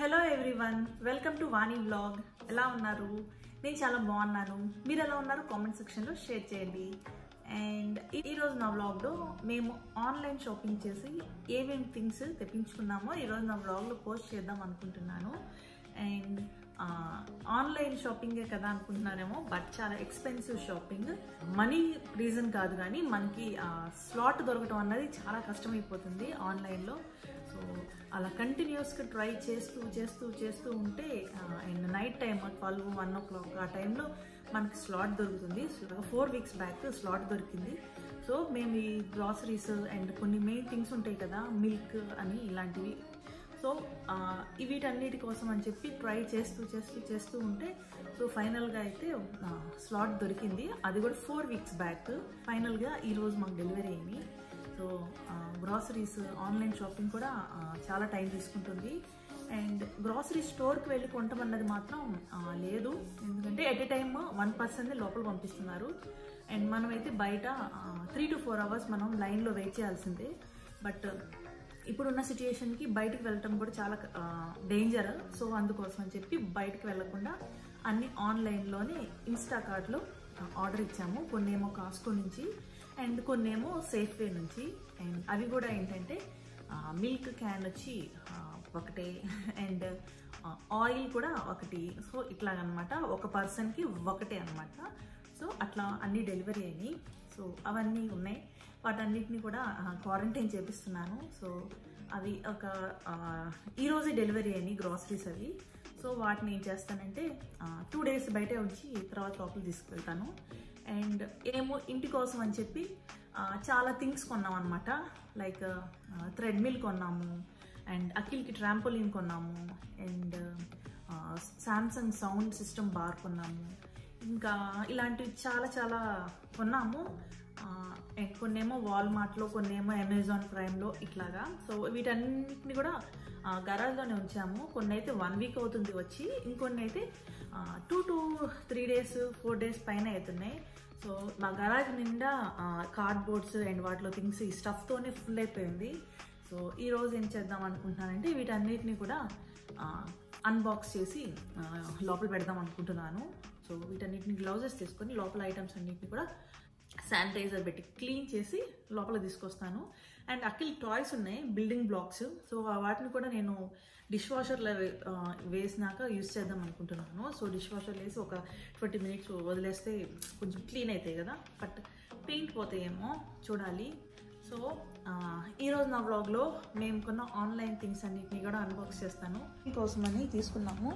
Hello everyone, welcome to Vani vlog. ఎలా ఉన్నారు? నేను చాలా బాగున్నాను. మీరు ఎలా ఉన్నారు? కామెంట్ సెక్షన్లో షేర్ చేయండి. అండ్ ఈరోజు నా వ్లాగ్లో మేము ఆన్లైన్ షాపింగ్ చేసి ఏమేమి థింగ్స్ తెప్పించుకున్నామో ఈరోజు నా వ్లాగ్లో పోస్ట్ చేద్దాం అనుకుంటున్నాను. అండ్ ఆన్లైన్ షాపింగే కదా అనుకుంటున్నారేమో, బట్ చాలా ఎక్స్పెన్సివ్ షాపింగ్. మనీ రీజన్ కాదు, కానీ మనకి స్లాట్ దొరకటం అన్నది చాలా కష్టమైపోతుంది ఆన్లైన్లో. సో అలా కంటిన్యూస్గా ట్రై చేస్తూ ఉంటే అండ్ నైట్ టైం 12-1 o'clock ఆ టైంలో మనకి స్లాట్ దొరుకుతుంది. 4 weeks బ్యాక్ స్లాట్ దొరికింది. సో మేము ఈ గ్రాసరీస్ అండ్ కొన్ని మెయిన్ థింగ్స్ ఉంటాయి కదా, మిల్క్ అని ఇలాంటివి. సో వీటన్నిటి కోసం అని చెప్పి ట్రై చేస్తూ ఉంటే సో ఫైనల్గా అయితే స్లాట్ దొరికింది. అది కూడా 4 weeks బ్యాక్. ఫైనల్గా ఈరోజు మాకు డెలివరీ అయింది. సో గ్రాసరీస్ ఆన్లైన్ షాపింగ్ కూడా చాలా టైం తీసుకుంటుంది. అండ్ గ్రాసరీ స్టోర్కి వెళ్ళి కొంటామన్నది మాత్రం లేదు, ఎందుకంటే ఎట్ ఏ టైమ్ 1 person లోపల పంపిస్తున్నారు. అండ్ మనమైతే బయట 3 to 4 hours మనం లైన్లో వెయిట్ చేయాల్సిందే. బట్ ఇప్పుడున్న సిచ్యుయేషన్కి బయటకు వెళ్ళటం కూడా చాలా డేంజర్. సో అందుకోసం అని చెప్పి బయటకు వెళ్ళకుండా అన్ని ఆన్లైన్లోనే ఇన్స్టాకార్ట్లో ఆర్డర్ ఇచ్చాము. కొన్నేమో కాస్కో నుంచి అండ్ కొన్నేమో సేఫ్వే నుంచి. అండ్ అవి కూడా ఏంటంటే మిల్క్ క్యాన్ వచ్చి ఒకటే అండ్ ఆయిల్ కూడా ఒకటి. సో ఇట్లాగనమాట, ఒక పర్సన్కి ఒకటే అనమాట. సో అట్లా అన్నీ డెలివరీ అయినాయి. సో అవన్నీ ఉన్నాయి, వాటన్నిటిని కూడా క్వారంటైన్ చేపిస్తున్నాను. సో అవి ఈరోజే డెలివరీ అయినాయి గ్రాసరీస్ అవి. సో వాటిని ఏం చేస్తానంటే 2 days బయటే ఉంచి తర్వాత లోపల తీసుకువెళ్తాను. అండ్ ఏమో ఇంటి కోసం అని చెప్పి చాలా థింగ్స్ కొన్నాం అనమాట. లైక్ థ్రెడ్మిల్ కొన్నాము, అండ్ అఖిల్కి ట్రాంపోలిన్ కొన్నాము, and Samsung sound system bar కొన్నాము. ఇంకా ఇలాంటివి చాలా కొన్నాము. కొన్నేమో వాల్మార్ట్లో, కొన్నేమో అమెజాన్ ప్రైమ్లో ఇట్లాగా. సో వీటన్నిటిని కూడా గరాజ్లోనే ఉంచాము. కొన్ని అయితే 1 week అవుతుంది వచ్చి, ఇంకొన్ని అయితే 2 to 3 days 4 days పైన అవుతున్నాయి. సో మా గరాజ్ నిండా కార్డ్బోర్డ్స్ అండ్ వాటిలో థింగ్స్ ఈ స్టఫ్తోనే ఫుల్ అయిపోయింది. సో ఈరోజు ఏం చేద్దాం అనుకుంటున్నానంటే వీటన్నిటిని కూడా అన్బాక్స్ చేసి లోపల పెడదాం అనుకుంటున్నాను. సో వీటన్నిటిని గ్లౌజెస్ తీసుకొని లోపల ఐటమ్స్ అన్నిటిని కూడా శానిటైజర్ పెట్టి క్లీన్ చేసి లోపల తీసుకొస్తాను. అండ్ అఖిల్ టాయ్స్ ఉన్నాయి, బిల్డింగ్ బ్లాక్స్. సో వాటిని కూడా నేను డిష్ వాషర్లో వేసినాక యూజ్ చేద్దాం అనుకుంటున్నాను. సో డిష్ వాషర్లో వేసి ఒక 20 minutes వదిలేస్తే కొంచెం క్లీన్ అవుతాయి కదా, బట్ పెయింట్ పోతాయేమో చూడాలి. సో ఈరోజు నా వ్లాగ్లో మేము కొన్న ఆన్లైన్ థింగ్స్ అన్నిటిని కూడా అన్బాక్స్ చేస్తాను. దీనికోసమని తీసుకున్నాము.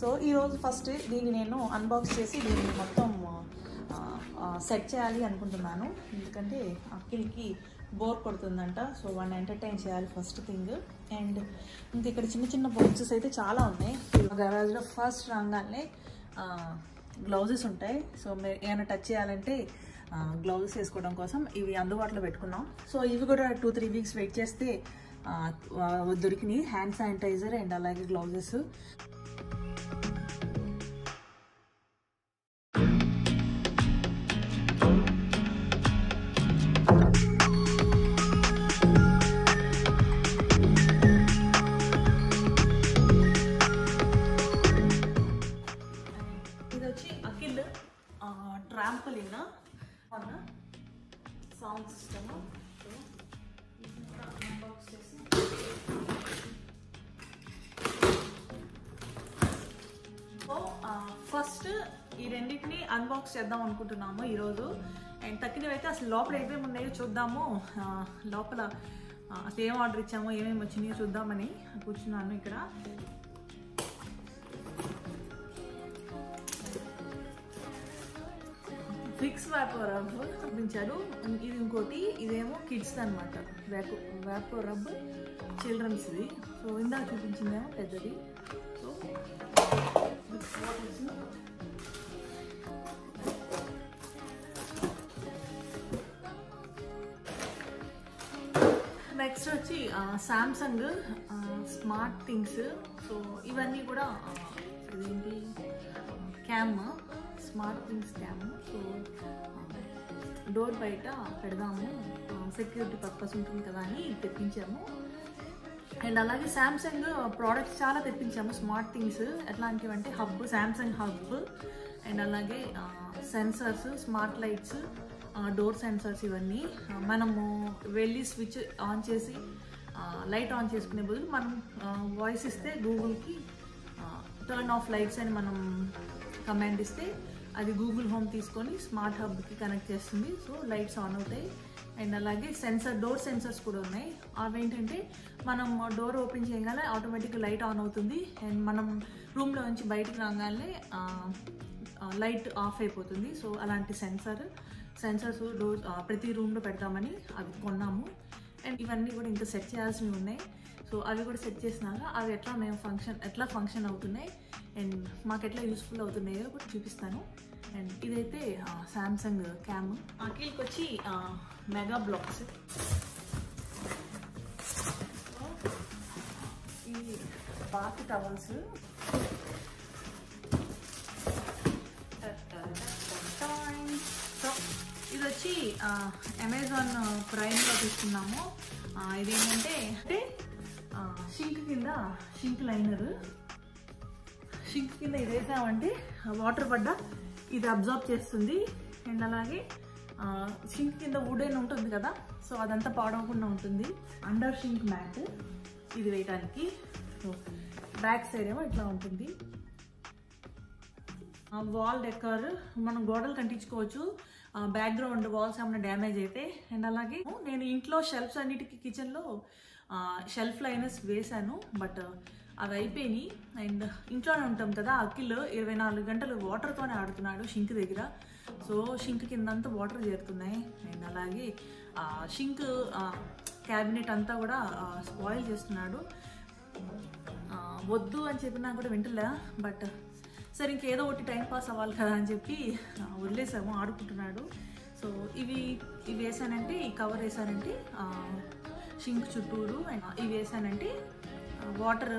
సో ఈరోజు ఫస్ట్ దీన్ని నేను అన్బాక్స్ చేసి దీన్ని మొత్తం సెట్ చేయాలి అనుకుంటున్నాను, ఎందుకంటే అఖిల్కి బోర్ కొడుతుందంట. సో వాడిని ఎంటర్టైన్ చేయాలి ఫస్ట్ థింగ్. అండ్ ఇంక ఇక్కడ చిన్న బాక్సెస్ అయితే చాలా ఉన్నాయి. గరాజ్లో ఫస్ట్ రాగానే గ్లౌజెస్ ఉంటాయి. సో మీరు ఏమైనా టచ్ చేయాలంటే గ్లౌజెస్ వేసుకోవడం కోసం ఇవి అందుబాటులో పెట్టుకున్నాం. సో ఇవి కూడా 2-3 weeks వెయిట్ చేస్తే దొరికినాయి, హ్యాండ్ శానిటైజర్ అండ్ అలాగే గ్లౌజెస్. ఇది వచ్చి Akhil trampoline sound system. Unbox చేసి ఫస్ట్ ఈ రెండింటిని అన్బాక్స్ చేద్దాం అనుకుంటున్నాము ఈరోజు. అండ్ తక్కినవి అయితే అసలు లోపల ఏమేమి ఉన్నాయో చూద్దాము. లోపల అసలు ఏం ఆర్డర్ ఇచ్చామో ఏమేమి వచ్చినాయో చూద్దామని కూర్చున్నాను ఇక్కడ. విక్స్ వేపో రబ్ పంపించారు. ఇది ఇంకోటి, ఇదేమో కిడ్స్ అనమాట, వేపో రబ్ చిల్డ్రన్స్ది. సో ఇందాక చూపించిందేమో పెద్దది. సో నెక్స్ట్ వచ్చి సామ్సంగ్ స్మార్ట్ థింగ్స్. సో ఇవన్నీ కూడా ఇదేంటి cam, smart things cam. So door బయట పెడదాము, సెక్యూరిటీ పర్పస్ ఉంటుంది కదా అని తెప్పించాము. అండ్ అలాగే శాంసంగ్ ప్రోడక్ట్స్ చాలా తెప్పించాము, స్మార్ట్ థింగ్స్. ఎట్లాంటివి అంటే హబ్, శాంసంగ్ హబ్, అండ్ అలాగే sensors, smart lights, door sensors. ఇవన్నీ మనము వెళ్ళి స్విచ్ ఆన్ చేసి లైట్ ఆన్ చేసుకునే బదులు మనం వాయిస్ ఇస్తే గూగుల్కి టర్న్ ఆఫ్ లైట్స్ అని మనం కమాండ్ ఇస్తే అది గూగుల్ హోమ్ తీసుకొని స్మార్ట్ హబ్కి కనెక్ట్ చేస్తుంది. సో లైట్స్ ఆన్ అవుతాయి. అండ్ అలాగే డోర్ సెన్సర్స్ కూడా ఉన్నాయి. అవేంటంటే మనం డోర్ ఓపెన్ చేయగానే ఆటోమేటిక్గా లైట్ ఆన్ అవుతుంది. అండ్ మనం రూమ్లో నుంచి బయటకు రాగానే లైట్ ఆఫ్ అయిపోతుంది. సో అలాంటి సెన్సర్స్ డోర్ ప్రతి రూమ్లో పెడతామని అవి కొన్నాము. అండ్ ఇవన్నీ కూడా ఇంకా సెట్ చేయాల్సినవి ఉన్నాయి. సో అవి కూడా సెట్ చేసినాక అవి ఎట్లా ఫంక్షన్ అవుతున్నాయి అండ్ మాకు ఎట్లా యూస్ఫుల్ అవుతున్నాయో కూడా చూపిస్తాను. అండ్ ఇదైతే శాంసంగ్ క్యామ్. అఖిల్కి వచ్చి మెగా బ్లాక్స్. ఈ బాత్ టవల్స్, ఇది వచ్చి అమెజాన్ ప్రైమ్లో తీసుకున్నాము. ఇదేంటంటే షింక్ లైనర్. షింక్ కింద ఇది వేసామంటే వాటర్ పడ్డా ఇది అబ్జార్బ్ చేస్తుంది. అండ్ అలాగే షింక్ కింద వుడెన్ ఉంటుంది కదా, సో అదంతా పాడవకుండా ఉంటుంది. అండర్ షింక్ మ్యాట్ ఇది వేయడానికి. సో బ్యాక్ సైడ్ ఏమో ఇట్లా ఉంటుంది. వాల్ డెకర్ మనం గోడలు కంటించుకోవచ్చు, బ్యాక్గ్రౌండ్ వాల్స్ ఏమైనా డ్యామేజ్ అయితే. అండ్ అలాగే నేను ఇంట్లో షెల్ఫ్స్ అన్నిటికీ కిచెన్లో షెల్ఫ్ లైనర్స్ వేశాను, బట్ అవి అయిపోయినాయి. అండ్ ఇంట్లోనే ఉంటాం కదా, అఖిల్ 24 గంటలు వాటర్తోనే ఆడుతున్నాడు షింక్ దగ్గర. సో షింక్ కిందంతా వాటర్ చేరుతున్నాయి. అండ్ అలాగే షింక్ క్యాబినెట్ అంతా కూడా స్పాయిల్ చేస్తున్నాడు. వద్దు అని చెప్పినా కూడా వింటలే, బట్ సరే ఇంకేదో ఒకటి టైం పాస్ అవ్వాలి కదా అని చెప్పి వదిలేసాము, ఆడుకుంటున్నాడు. సో ఇవి వేసానంటే, ఈ కవర్ వేసానంటే షింక్ చుట్టూరు, అండ్ ఇవి వేసానంటే వాటర్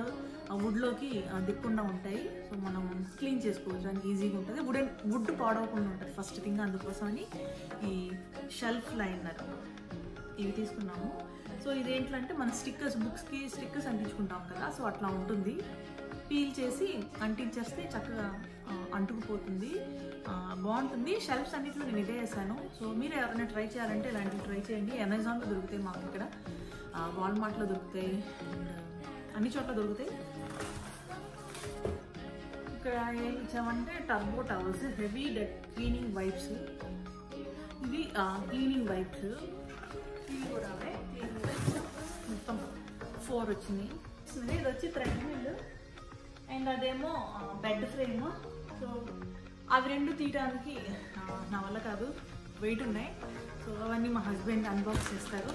వుడ్లోకి దిక్కుండా ఉంటాయి. సో మనం క్లీన్ చేసుకోవచ్చు, దానికి ఈజీగా ఉంటుంది. వుడ్ పాడవకుండా ఉంటుంది ఫస్ట్ థింగ్. అందుకోసమని ఈ షెల్ఫ్ లైనర్ ఇవి తీసుకున్నాము. సో ఇదేంటంటే మన బుక్స్కి స్టిక్కర్స్ అంటించుకుంటాం కదా, సో అట్లా ఉంటుంది. పీల్ చేసి అంటించేస్తే చక్కగా అంటుకుపోతుంది, బాగుంటుంది. షెల్ఫ్స్ అన్నింటిలో నేను ఇదే వేసాను. సో మీరు ఎవరైనా ట్రై చేయాలంటే ఇలాంటివి ట్రై చేయండి. అమెజాన్లో దొరుకుతాయి, మాకు ఇక్కడ వాల్మార్ట్లో దొరుకుతాయి, అండ్ అన్ని చోట్ల దొరుకుతాయి. ఇక్కడ ఏం ఇచ్చామంటే turbo towels, heavy cleaning wipes. ఇవి క్లీనింగ్ వైప్స్. ఇవి కూడా అవే క్లీనింగ్ వైప్స్. మొత్తం 4 వచ్చినాయి. ఇది వచ్చి థ్రెడ్మిల్, అండ్ అదేమో బెడ్ ఫ్రేమ్. సో అవి రెండు తీయడానికి నా వల్ల కాదు, వెయిట్ ఉన్నాయి. సో అవన్నీ మా హస్బెండ్ అన్బాక్స్ చేస్తారు.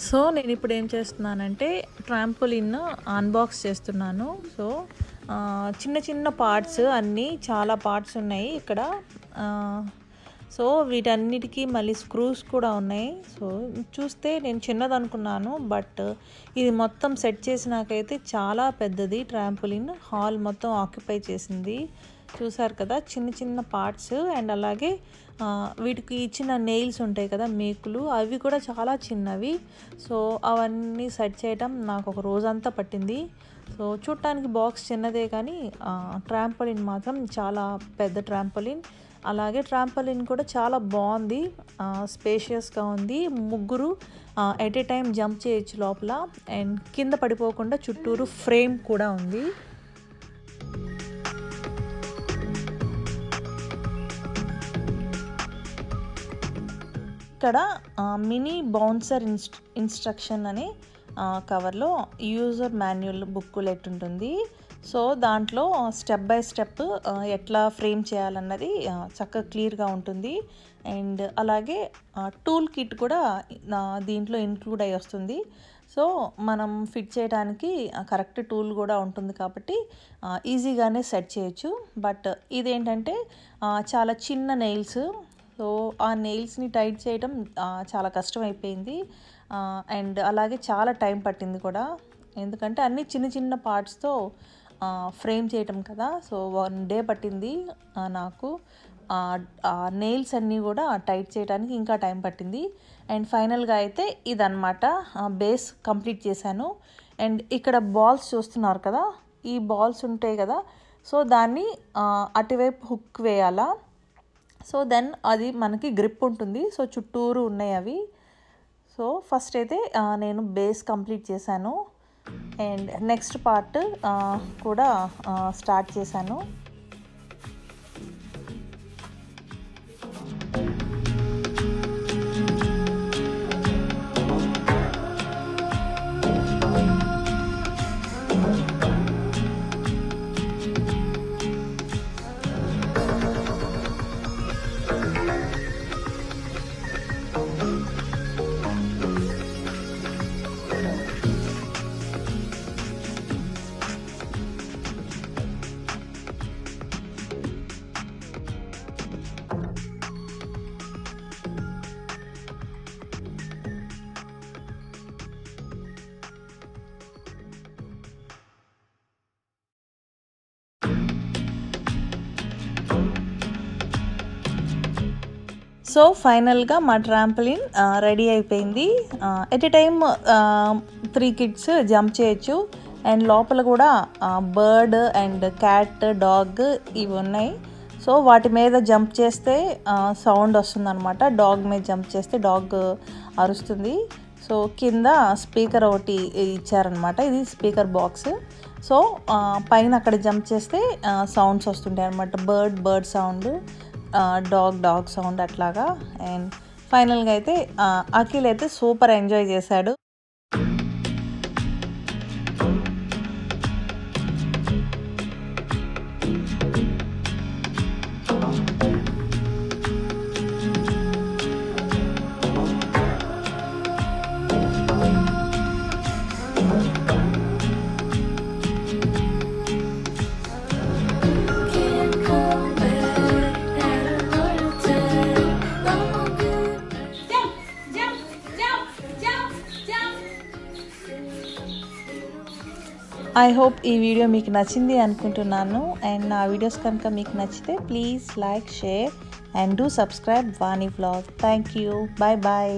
సో నేను ఇప్పుడు ఏం చేస్తున్నానంటే ట్రాంపోలిన్ అన్బాక్స్ చేస్తున్నాను. సో చిన్న చిన్న పార్ట్స్, అన్నీ చాలా పార్ట్స్ ఉన్నాయి ఇక్కడ. సో వీటన్నిటికీ మళ్ళీ స్క్రూస్ కూడా ఉన్నాయి. సో చూస్తే నేను చిన్నది అనుకున్నాను, బట్ ఇది మొత్తం సెట్ చేసినాకైతే చాలా పెద్దది. ట్రాంపోలిన్ హాల్ మొత్తం ఆక్యుపై చేసింది. చూసారు కదా, చిన్న చిన్న పార్ట్స్. అండ్ అలాగే వీటికి ఇచ్చిన నెయిల్స్ ఉంటాయి కదా, మేకులు, అవి కూడా చాలా చిన్నవి. సో అవన్నీ సెట్ చేయడం నాకు ఒక రోజంతా పట్టింది. సో చూడటానికి బాక్స్ చిన్నదే కానీ ట్రాంపోలిన్ మాత్రం చాలా పెద్ద ట్రాంపోలిన్. అలాగే ట్రాంపోలిన్ కూడా చాలా బాగుంది, స్పేషియస్గా ఉంది. ముగ్గురు ఎట్ ఏ టైం జంప్ చేయొచ్చు లోపల. అండ్ కింద పడిపోకుండా చుట్టూరు ఫ్రేమ్ కూడా ఉంది. ఇక్కడ మినీ బౌన్సర్ ఇన్స్ట్రక్షన్ అనే కవర్లో యూజర్ మాన్యువల్ బుక్లెట్ ఉంటుంది. సో దాంట్లో స్టెప్ బై స్టెప్ ఎట్లా ఫ్రేమ్ చేయాలన్నది చక్కగా క్లియర్గా ఉంటుంది. అండ్ అలాగే టూల్ కిట్ కూడా దీంట్లో ఇంక్లూడ్ అయ్యి వస్తుంది. సో మనం ఫిట్ చేయడానికి కరెక్ట్ టూల్ కూడా ఉంటుంది కాబట్టి ఈజీగానే సెట్ చేయొచ్చు. బట్ ఇదేంటంటే చాలా చిన్న నెయిల్స్. సో ఆ నెయిల్స్ని టైట్ చేయడం చాలా కష్టం అయిపోయింది. అండ్ అలాగే చాలా టైం పట్టింది కూడా, ఎందుకంటే అన్నీ చిన్న చిన్న పార్ట్స్తో ఫ్రేమ్ చేయటం కదా. సో 1 డే పట్టింది నాకు. నెయిల్స్ అన్నీ కూడా టైట్ చేయడానికి ఇంకా టైం పట్టింది. అండ్ ఫైనల్గా అయితే ఇదన్నమాట, బేస్ కంప్లీట్ చేశాను. అండ్ ఇక్కడ బాల్స్ చూస్తున్నారు కదా, ఈ బాల్స్ ఉంటాయి కదా, సో దాన్ని అటువైపు హుక్ వేయాలా. సో దెన్ అది మనకి గ్రిప్ ఉంటుంది. సో చుట్టూరు ఉన్నాయి అవి. సో ఫస్ట్ అయితే నేను బేస్ కంప్లీట్ చేశాను అండ్ నెక్స్ట్ పార్ట్ కూడా స్టార్ట్ చేశాను. సో ఫైనల్గా మా ట్రాంపలిన్ రెడీ అయిపోయింది. At a time 3 kids jump చేయొచ్చు. అండ్ లోపల కూడా బర్డ్ అండ్ క్యాట్, డాగ్ ఇవి ఉన్నాయి. సో వాటి మీద జంప్ చేస్తే సౌండ్ వస్తుందన్నమాట. డాగ్ మీద జంప్ చేస్తే డాగ్ అరుస్తుంది. సో కింద స్పీకర్ ఒకటి ఇచ్చారనమాట, ఇది స్పీకర్ బాక్స్. సో పైన అక్కడ జంప్ చేస్తే సౌండ్స్ వస్తుంటాయి అనమాట. బర్డ్ సౌండ్, డాగ్ సౌండ్ అట్లాగా. అండ్ ఫైనల్గా అయితే అఖిల్ అయితే సూపర్ ఎంజాయ్ చేశాడు. ఐ హోప్ ఈ వీడియో మీకు నచ్చింది అనుకుంటున్నాను. అండ్ నా వీడియోస్ కనుక మీకు నచ్చితే please like, share and do subscribe Vani vlog. Thank you. Bye bye.